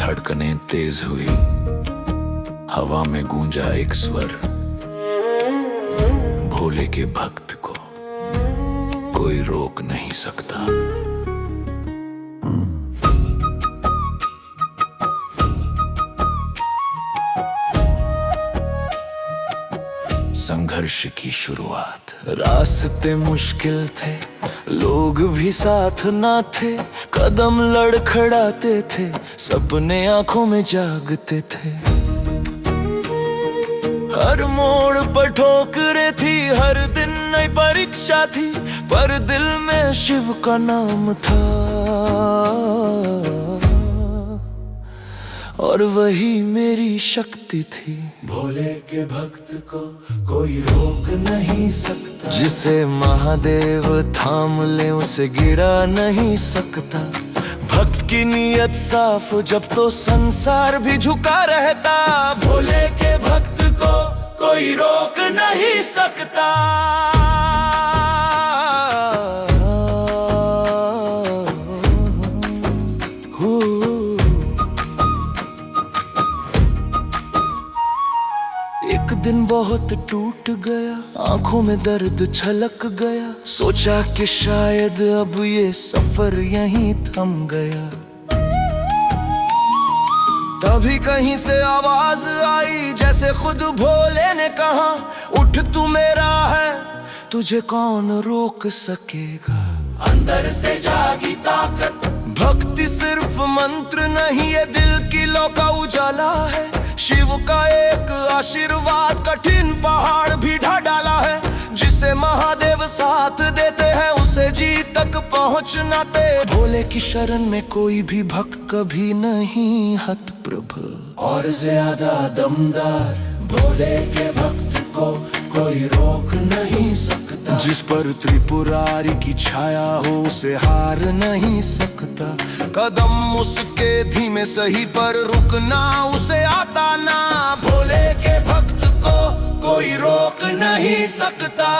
धड़कनें तेज हुई, हवा में गूंजा एक स्वर, भोले के भक्त को कोई रोक नहीं सकता। संघर्ष की शुरुआत, रास्ते मुश्किल थे, लोग भी साथ ना थे, कदम लड़खड़ाते थे, सपने आंखों में जागते थे। हर मोड़ पर ठोकरें थी, हर दिन नई परीक्षा थी, पर दिल में शिव का नाम था और वही मेरी शक्ति थी। भोले के भक्त को कोई रोक नहीं सकता, जिसे महादेव थाम ले उसे गिरा नहीं सकता। भक्त की नीयत साफ जब तो संसार भी झुका रहता, भोले के भक्त को कोई रोक नहीं सकता। एक दिन बहुत टूट गया, आंखों में दर्द छलक गया, सोचा कि शायद अब ये सफर यहीं थम गया। तभी कहीं से आवाज आई, जैसे खुद भोले ने कहा, उठ तू मेरा है, तुझे कौन रोक सकेगा। अंदर से जागी ताकत, भक्ति सिर्फ मंत्र नहीं, ये दिल की लौ का उजाला है। शिव का एक आशीर्वाद कठिन पहाड़ भी ढा डाला है, जिसे महादेव साथ देते हैं उसे जीत तक पहुंचना ते। भोले की शरण में कोई भी भक्त कभी नहीं हतप्रभ और ज्यादा दमदार, भोले के भक्त को कोई रोक नहीं सकता। जिस पर त्रिपुरारी की छाया हो उसे हार नहीं सकता। कदम उसके धीमे सही पर रुकना उसे आता ना, भोले के भक्त को कोई रोक नहीं सकता।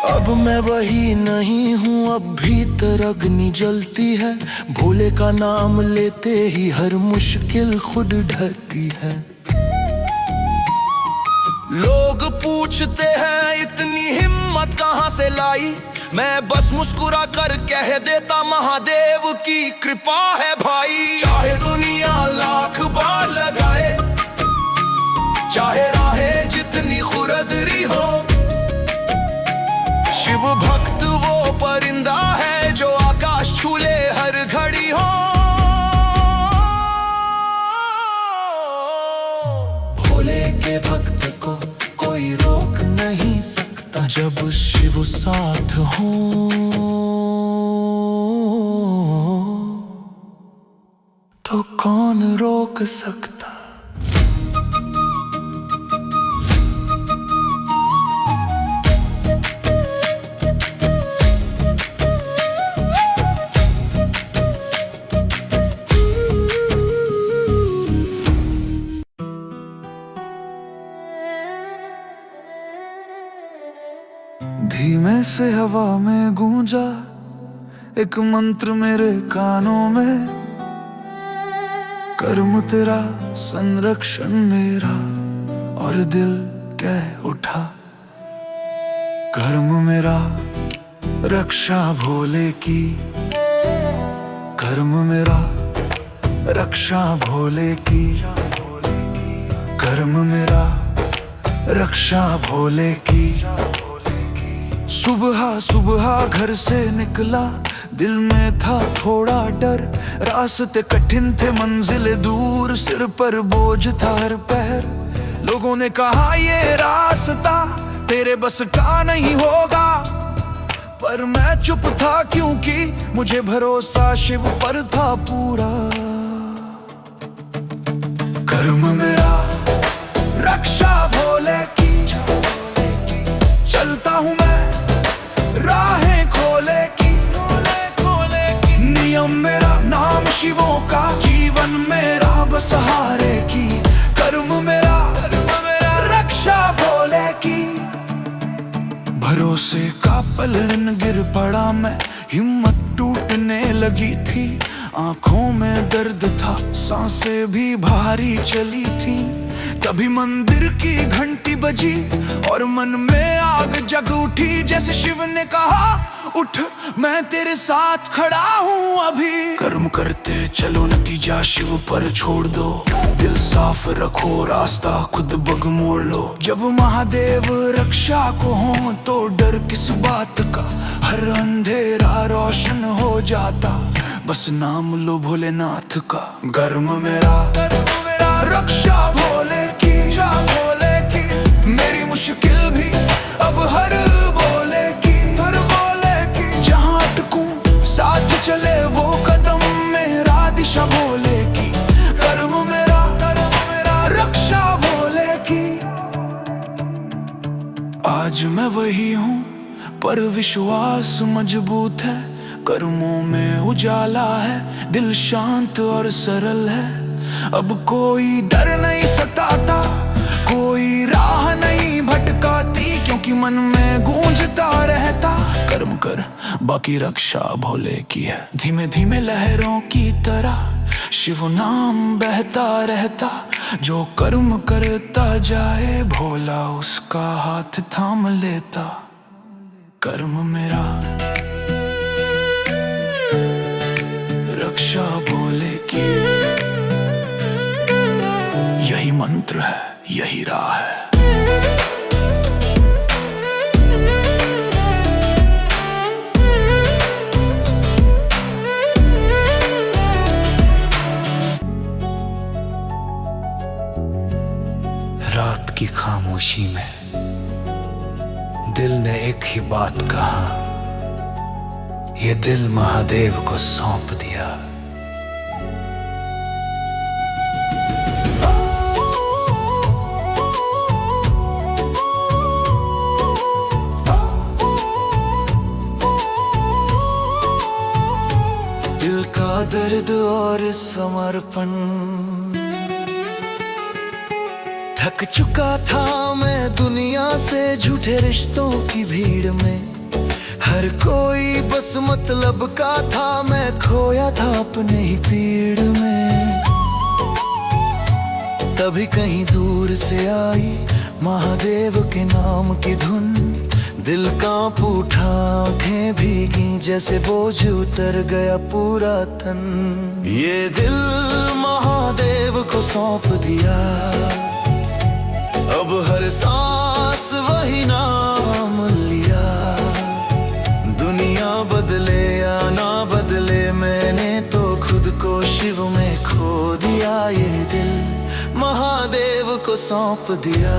अब मैं वही नहीं हूँ, अब भीतर अग्नि जलती है, भोले का नाम लेते ही हर मुश्किल खुद ढलती है। लोग पूछते हैं इतनी हिम्मत कहाँ से लाई, मैं बस मुस्कुरा कर कह देता महादेव की कृपा है भाई। चाहे दुनिया लाख बार लगाए, चाहे राहें जितनी खुरदरी हो, शिव भक्त वो परिंदा है जो आकाश छूले हर घड़ी हो। भोले के भक्त को कोई रोक नहीं सकता, जब शिव साथ हो तो कौन रोक सकता। धीमे से हवा में गूंजा एक मंत्र मेरे कानों में, कर्म तेरा संरक्षण मेरा, और दिल कह उठा कर्म मेरा रक्षा भोले की, कर्म मेरा रक्षा भोले की, कर्म मेरा रक्षा भोले की। सुबह सुबह घर से निकला, दिल में था थोड़ा डर, रास्ते कठिन थे मंजिल दूर, सिर पर बोझ था हर पैर। लोगों ने कहा ये रास्ता तेरे बस का नहीं होगा, पर मैं चुप था क्योंकि मुझे भरोसा शिव पर था पूरा। कर्म मेरा रक्षा भोले की, चलता हूँ मैं राहें खोले की, नियम मेरा नाम शिवों का, जीवन मेरा बस हारे की। कर्म मेरा भरोसे का पलड़न गिर पड़ा मैं, हिम्मत टूटने लगी थी। आंखों में दर्द था, सांसें भी भारी चली थी। तभी मंदिर की घंटी बजी और मन में आग जग उठी। जैसे शिव ने कहा उठ, मैं तेरे साथ खड़ा हूँ अभी। कर्म करते चलो, नतीजा शिव पर छोड़ दो। दिल साफ रखो, रास्ता खुद बग मोड़ लो। जब महादेव रक्षा को हो तो डर किस बात का, हर अंधेरा रोशन हो जाता। बस नाम लो भोलेनाथ का। कर्म मेरा रक्षा भोले की, मेरी मुश्किल भी अब हर बोले की, जहाँ अटकूं साथ चले वो कदम, मेरा दिशा भोले की। कर्म मेरा रक्षा भोले की। आज मैं वही हूँ पर विश्वास मजबूत है। कर्मों में उजाला है, दिल शांत और सरल है। अब कोई डर नहीं सताता, कोई राह नहीं भटकाती, क्योंकि मन में गूंजता रहता कर्म कर, बाकी रक्षा भोले की है। धीमे धीमे लहरों की तरह शिव नाम बहता रहता। जो कर्म करता जाए भोला उसका हाथ थाम लेता। कर्म मेरा रक्षा भोले की, यही मंत्र है, यही राह है। रात की खामोशी में दिल ने एक ही बात कहा, ये दिल महादेव को सौंप दिया। दिल का दर्द और समर्पण, थक चुका था मैं दुनिया से, झूठे रिश्तों की भीड़ में। हर कोई बस मतलब का था, मैं खोया था अपने ही पीड़ में। तभी कहीं दूर से आई महादेव के नाम की धुन। दिल कांप उठा, आंखें भीगी, जैसे बोझ उतर गया पूरा तन। ये दिल महादेव को सौंप दिया, अब हर सांस वही नाम लिया। दुनिया बदले या ना बदले, मैंने तो खुद को शिव में खो दिया। ये दिल महादेव को सौंप दिया।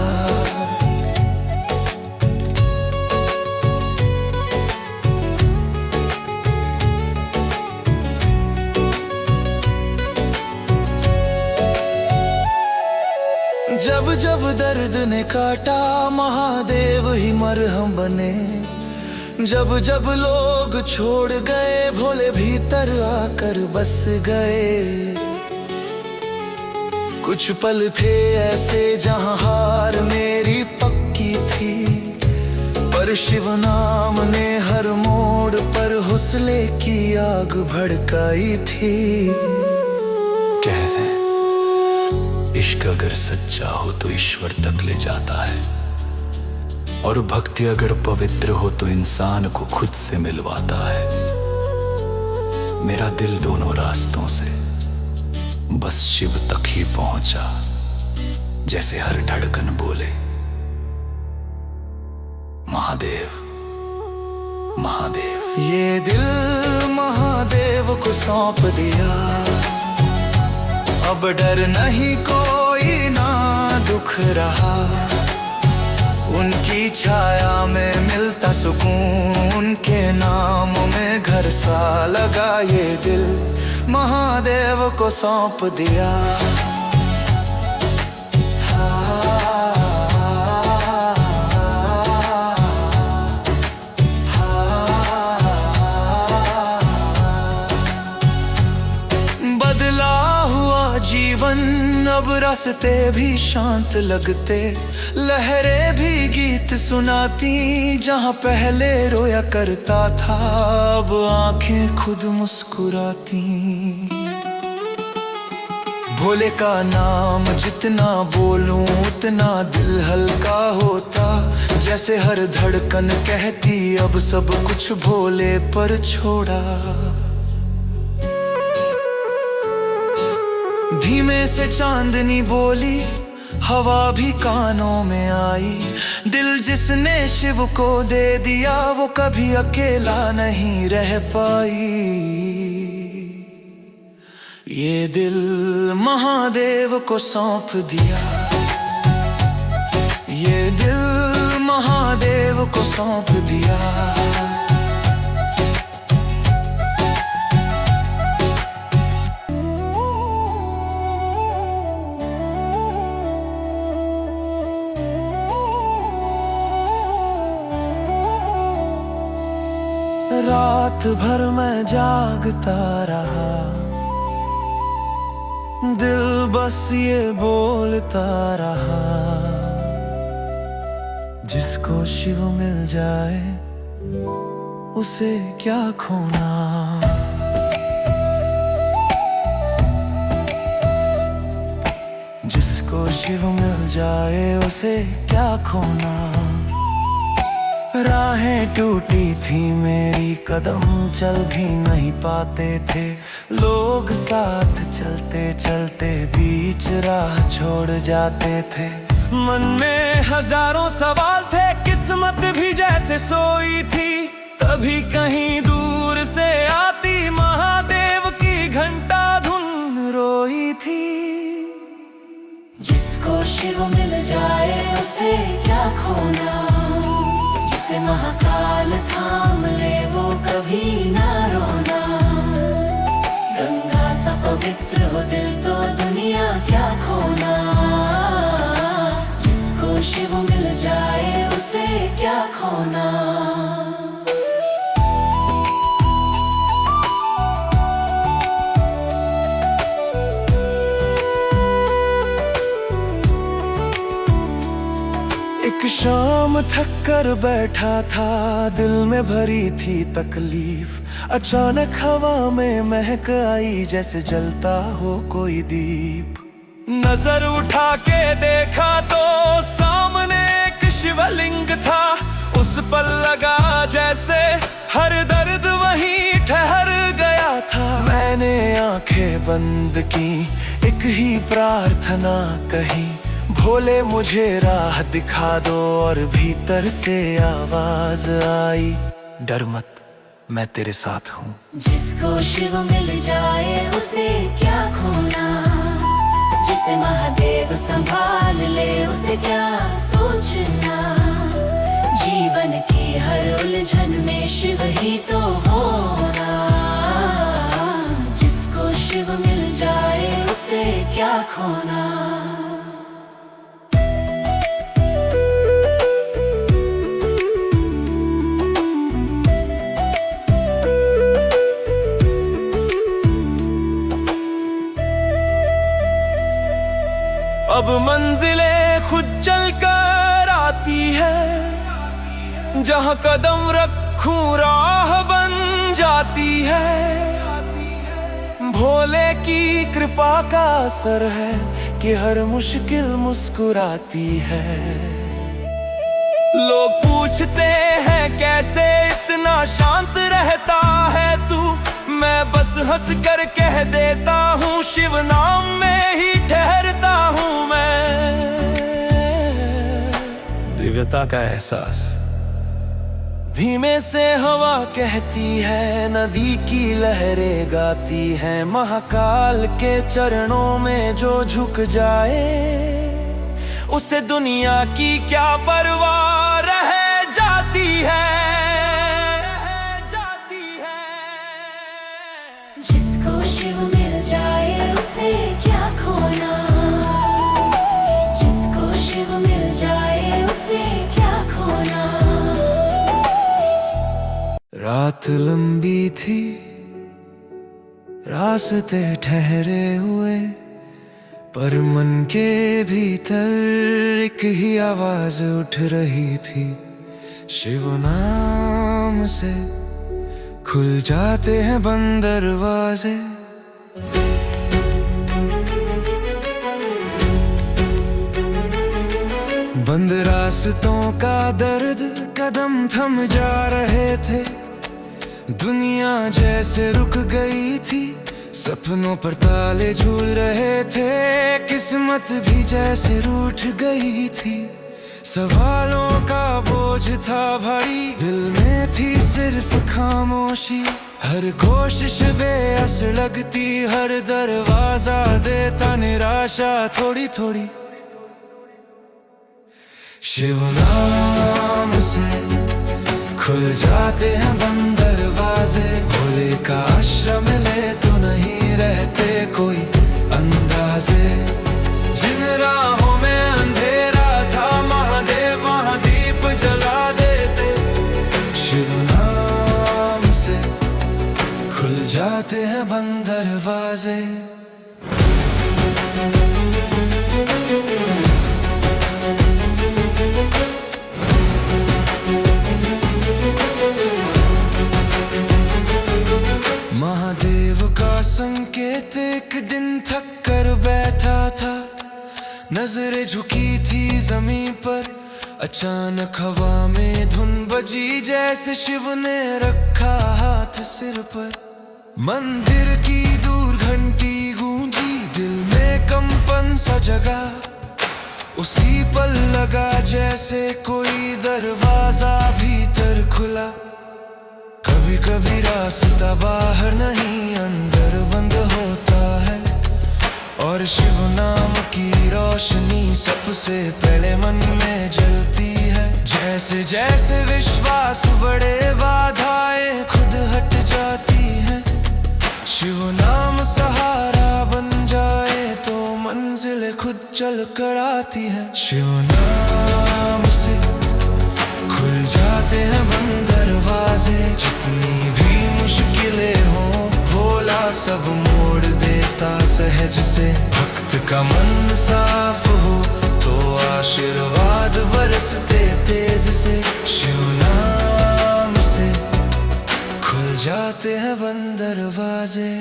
जब जब दर्द ने काटा महादेव ही मरहम बने। जब जब लोग छोड़ गए भोले भीतर आकर बस गए। कुछ पल थे ऐसे जहां हार मेरी पक्की थी, पर शिव नाम ने हर मोड़ पर हौसले की आग भड़काई थी। कहते इश्क अगर सच्चा हो तो ईश्वर तक ले जाता है, और भक्ति अगर पवित्र हो तो इंसान को खुद से मिलवाता है। मेरा दिल दोनों रास्तों से बस शिव तक ही पहुंचा, जैसे हर धड़कन बोले महादेव महादेव। ये दिल महादेव को सौंप दिया, अब डर नहीं कोई ना दुख रहा। उनकी छाया में मिलता सुकून, उनके नाम में घर सा लगा। ये दिल महादेव को सौंप दिया। बदला हुआ जीवन पवन अब रास्ते भी शांत लगते, लहरें भी गीत सुनाती। जहाँ पहले रोया करता था अब आंखें खुद मुस्कुराती। भोले का नाम जितना बोलूं उतना दिल हल्का होता। जैसे हर धड़कन कहती अब सब कुछ भोले पर छोड़ा। धीमे से चांदनी बोली, हवा भी कानों में आई। दिल जिसने शिव को दे दिया वो कभी अकेला नहीं रह पाई। ये दिल महादेव को सौंप दिया, ये दिल महादेव को सौंप दिया। रात भर मैं जागता रहा, दिल बस ये बोलता रहा। जिसको शिव मिल जाए उसे क्या खोना। जिसको शिव मिल जाए उसे क्या खोना। राहें टूटी थी मेरी, कदम चल भी नहीं पाते थे। लोग साथ चलते चलते बीच राह छोड़ जाते थे। मन में हजारों सवाल थे, किस्मत भी जैसे सोई थी। तभी कहीं दूर से आती महादेव की घंटा धुन रोई थी। जिसको शिव मिल जाए उसे क्या खोना। जिसे महाकाल थाम ले वो कभी ना रोना। गंगा सा पवित्र हो दिल तो दुनिया क्या खोना। जिसको शिव मिल जाए उसे क्या खोना। एक शाम थक कर बैठा था, दिल में भरी थी तकलीफ। अचानक हवा में महक आई जैसे जलता हो कोई दीप। नजर उठा के देखा तो सामने एक शिवलिंग था। उस पल लगा जैसे हर दर्द वहीं ठहर गया था। मैंने आंखें बंद की, एक ही प्रार्थना कही, भोले मुझे राह दिखा दो। और भीतर से आवाज आई, डर मत मैं तेरे साथ हूँ। जिसको शिव मिल जाए उसे क्या खोना। जिसे महादेव संभाल ले उसे क्या सोचना। जीवन की हर उलझन में शिव ही तो होना। जिसको शिव मिल जाए उसे क्या खोना। अब मंजिलें खुद चल कर आती है। जहाँ कदम रखूं राह बन जाती है। भोले की कृपा का असर है कि हर मुश्किल मुस्कुराती है। लोग पूछते हैं कैसे इतना शांत रहता है तू। मैं बस हंस कर कह देता हूँ शिव नाम में ही ठहरता हूँ मैं। दिव्यता का एहसास धीमे से हवा कहती है, नदी की लहरें गाती हैं। महाकाल के चरणों में जो झुक जाए उसे दुनिया की क्या परवाह रह जाती है। जिसको शिव मिल जाए उसे क्या खोना। जिसको शिव मिल जाए उसे क्या खोना। रात लंबी थी, रास्ते ठहरे हुए, पर मन के भीतर एक ही आवाज उठ रही थी, शिव नाम से खुल जाते हैं बंद दरवाजे। बंद रास्तों का दर्द कदम थम जा रहे थे, दुनिया जैसे रुक गई थी, सपनों पर ताले झूल रहे थे, किस्मत भी जैसे रूठ गई थी। सवालों का बोझ था भारी, दिल में थी सिर्फ खामोशी, हर कोशिश बेअस लगती, हर दरवाजा देता निराशा थोड़ी थोड़ी। शिव नाम से खुल जाते हैं बंद दरवाजे, भोले का आश्रम ले तो नहीं रहते कोई अंदाजे। जिन राहों में अंधेरा था महादेव वहां दीप जला देते, शिव नाम से खुल जाते हैं बंद दरवाजे। महादेव का संकेत एक दिन थक कर बैठा था, नजरें झुकी थी जमीन पर, अचानक हवा में धुन बजी, जैसे शिव ने रखा हाथ सिर पर। मंदिर की दूर घंटी गूंजी, दिल में कंपन सा जगा, उसी पल लगा जैसे कोई दरवाजा भीतर खुला। कभी कभी रास्ता बाहर नहीं अंदर बंद होता है, और शिव नाम की रोशनी सबसे पहले मन में जलती है। जैसे जैसे विश्वास बढ़े बाधाएं खुद हट जाती हैं, शिव नाम सहारा बन जाए तो मंजिल खुद चल कर आती है। शिव नाम से खुल जाते हैं बंद दरवाजे, जितनी भी मुश्किलें हों भोला सब मोड़ देता सहज से। भक्त का मन साफ हो तो आशीर्वाद बरसते तेज से, शिव नाम से खुल जाते हैं बंद दरवाजे।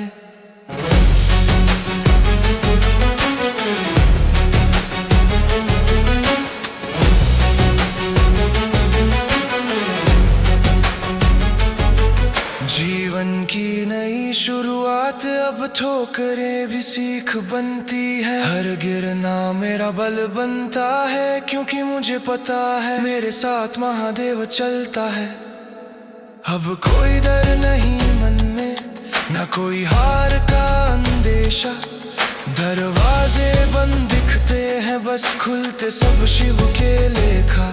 जीवन की नई शुरुआत अब ठोकरें भी सीख बनती है, हर गिरना मेरा बल बनता है, क्योंकि मुझे पता है मेरे साथ महादेव चलता है। अब कोई डर नहीं मन में, ना कोई हार का अंदेशा, दरवाजे बंद दिखते हैं बस खुलते सब शिव के लेखा।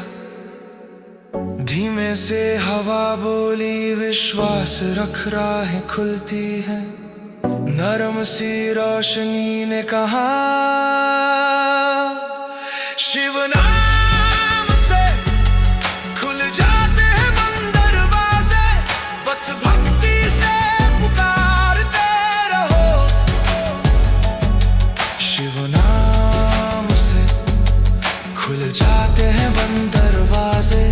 धीमे से हवा बोली विश्वास रख राहें खुलती है, नरम सी रोशनी ने कहा शिव नाम से खुल जाते हैं बंद दरवाजे, बस भक्ति से पुकारते रहो। शिव नाम से खुल जाते हैं बंद दरवाजे,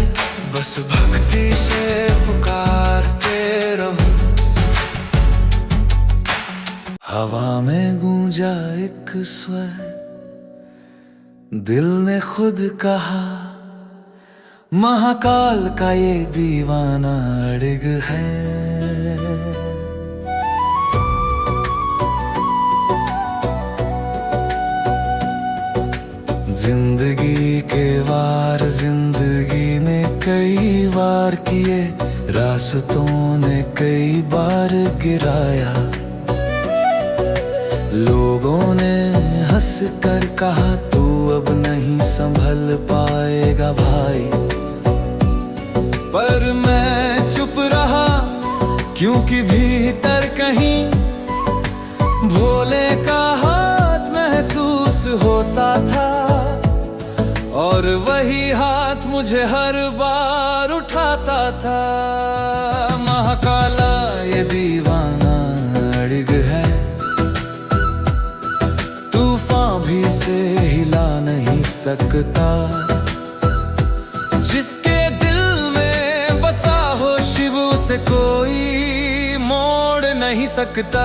बस भक्ति से पुकारते रहो। हवा में गूंजा एक स्वर, दिल ने खुद कहा महाकाल का ये दीवाना अड़िग है। जिंदगी के वार जिंदगी ने कई बार किए, रास्तों ने कई बार गिराया, लोगों ने हंस कर कहा तू अब नहीं संभल पाएगा भाई, पर मैं चुप रहा क्योंकि भीतर कहीं भोले का हाथ महसूस होता था, और वही हाथ मुझे हर बार उठाता था। महाकाला ये दीवाना अड़िग है, तूफान भी सकता। जिसके दिल में बसा हो शिव उसे कोई मोड़ नहीं सकता।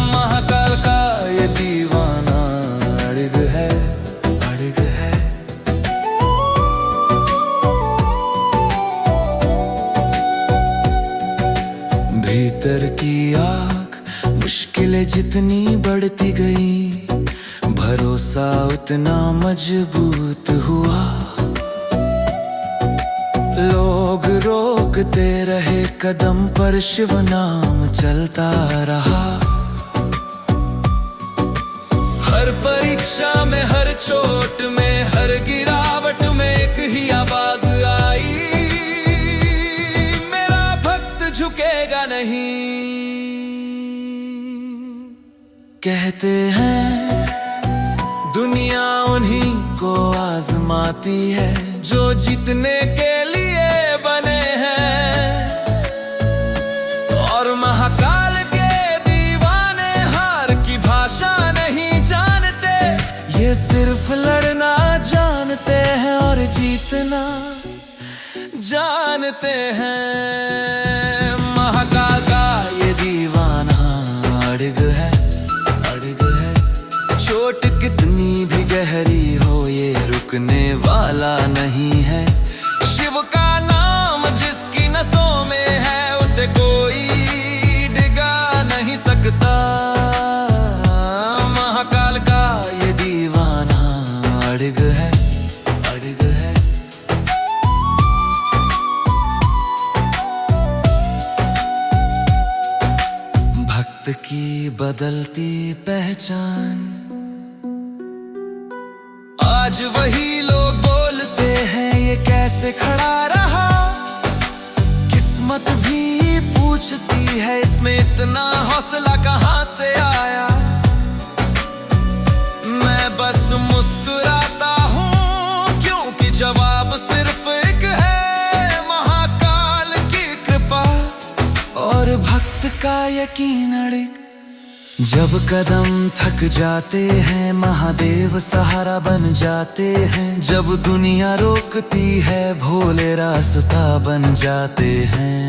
महाकाल का ये दीवाना अड़ग है, अड़ग है। भीतर की आग मुश्किलें जितनी बढ़ती गई, भरोसा उतना मजबूत हुआ। लोग रोकते रहे कदम पर शिव नाम चलता रहा। हर परीक्षा में, हर चोट में, हर गिरावट में एक ही आवाज आई, मेरा भक्त झुकेगा नहीं। कहते हैं दुनिया उन्हीं को आजमाती है जो जीतने के लिए बने हैं। और महाकाल के दीवाने हार की भाषा नहीं जानते, ये सिर्फ लड़ना जानते हैं और जीतना जानते हैं। महाकाल का ये दीवाना अड़ग है, अड़ग है। चोट कितनी भी गहरी हो ये रुकने वाला नहीं है। शिव का नाम जिसकी नसों में है उसे कोई डिगा नहीं सकता। महाकाल का ये दीवाना अड़ग है, अड़ग है। भक्त की बदलती पहचान, आज वही लोग बोलते हैं ये कैसे खड़ा रहा। किस्मत भी पूछती है इसमें इतना हौसला कहाँ से आया। मैं बस मुस्कुराता हूँ क्योंकि जवाब सिर्फ एक है, महाकाल की कृपा और भक्त का यकीन अड़िग। जब कदम थक जाते हैं महादेव सहारा बन जाते हैं। जब दुनिया रोकती है भोले रास्ता बन जाते हैं।